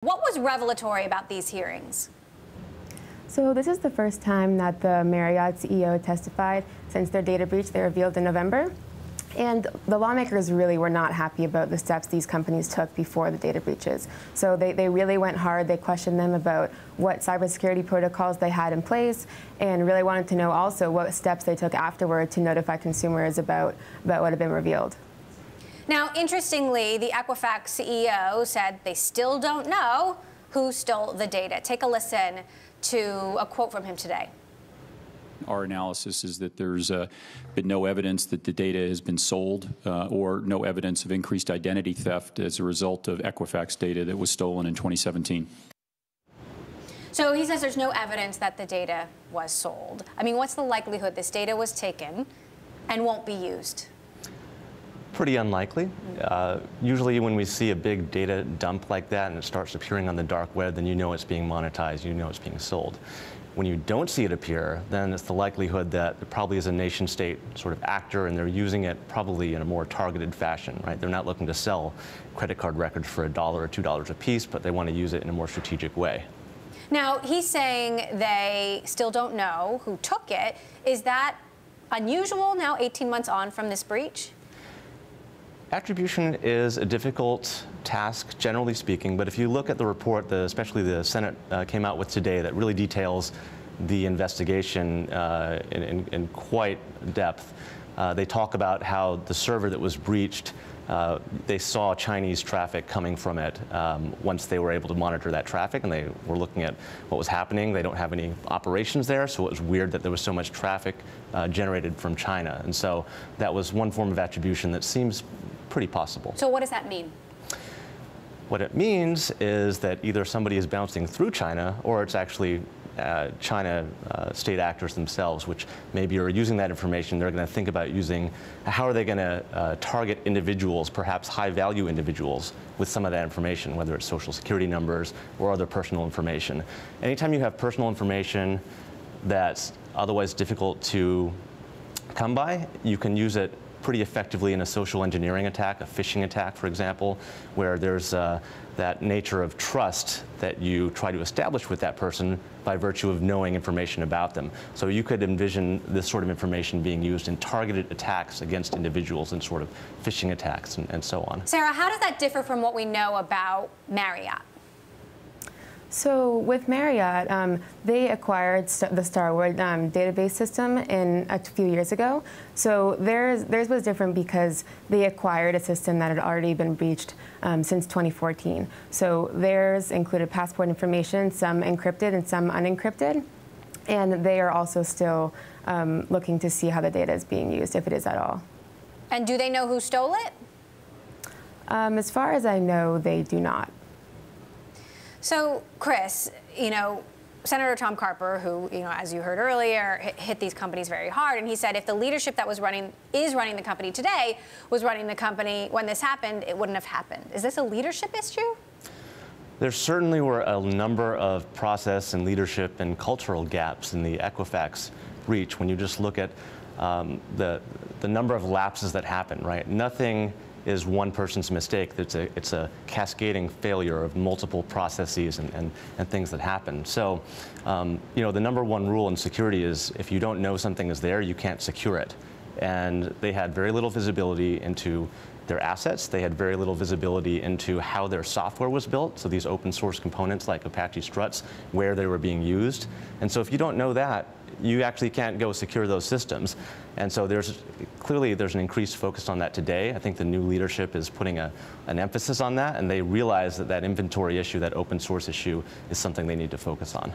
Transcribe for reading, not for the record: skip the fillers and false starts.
What was revelatory about these hearings? So this is the first time that the Marriott CEO testified since their data breach they revealed in November. And the lawmakers really were not happy about the steps these companies took before the data breaches. So they really went hard. They questioned them about what cybersecurity protocols they had in place and really wanted to know also what steps they took afterward to notify consumers about what had been revealed. Now, interestingly, the Equifax CEO said they still don't know who stole the data. Take a listen to a quote from him today. Our analysis is that there's been no evidence that the data has been sold or no evidence of increased identity theft as a result of Equifax data that was stolen in 2017. So he says there's no evidence that the data was sold. I mean, what's the likelihood this data was taken and won't be used? Pretty unlikely. Usually when we see a big data dump like that and it starts appearing on the dark web, then you know it's being monetized, you know it's being sold. When you don't see it appear, then it's the likelihood that it probably is a nation state sort of actor and they're using it probably in a more targeted fashion, right? They're not looking to sell credit card records for $1 or $2 a piece, but they want to use it in a more strategic way. Now, he's saying they still don't know who took it. Is that unusual now, 18 months on from this breach? Attribution is a difficult task, generally speaking, but if you look at the report, especially the Senate came out with today, that really details the investigation in quite depth. They talk about how the server that was breached, they saw Chinese traffic coming from it once they were able to monitor that traffic, and they were looking at what was happening. They don't have any operations there, so it was weird that there was so much traffic generated from China. And so that was one form of attribution that seems pretty possible. So what does that mean? What it means is that either somebody is bouncing through China or it's actually China state actors themselves, which maybe are using that information. They're going to think about using, how are they going to target individuals, perhaps high-value individuals, with some of that information, whether it's social security numbers or other personal information. Anytime you have personal information that's otherwise difficult to come by, you can use it pretty effectively in a social engineering attack, a phishing attack, for example, where there's that nature of trust that you try to establish with that person by virtue of knowing information about them. So you could envision this sort of information being used in targeted attacks against individuals and sort of phishing attacks and so on. Sarah, how does that differ from what we know about Marriott? So with Marriott, they acquired the Starwood database system a few years ago. So theirs was different because they acquired a system that had already been breached since 2014. So theirs included passport information, some encrypted and some unencrypted. And they are also still looking to see how the data is being used, if it is at all. And do they know who stole it? As far as I know, they do not. So, Chris, Senator Tom Carper, who, as you heard earlier, hit these companies very hard, and he said if the leadership that is running the company today was running the company when this happened, it wouldn't have happened. Is this a leadership issue? There certainly were a number of process and leadership and cultural gaps in the Equifax breach when you just look at the number of lapses that happen, right? Nothing is one person's mistake. It's a cascading failure of multiple processes and things that happen. So, the number one rule in security is if you don't know something is there, you can't secure it. And they had very little visibility into their assets. They had very little visibility into how their software was built, so these open source components like Apache Struts, where they were being used. And so if you don't know that, you actually can't go secure those systems. And so clearly there's an increased focus on that today. I think the new leadership is putting an emphasis on that, and they realize that inventory issue, that open source issue, is something they need to focus on.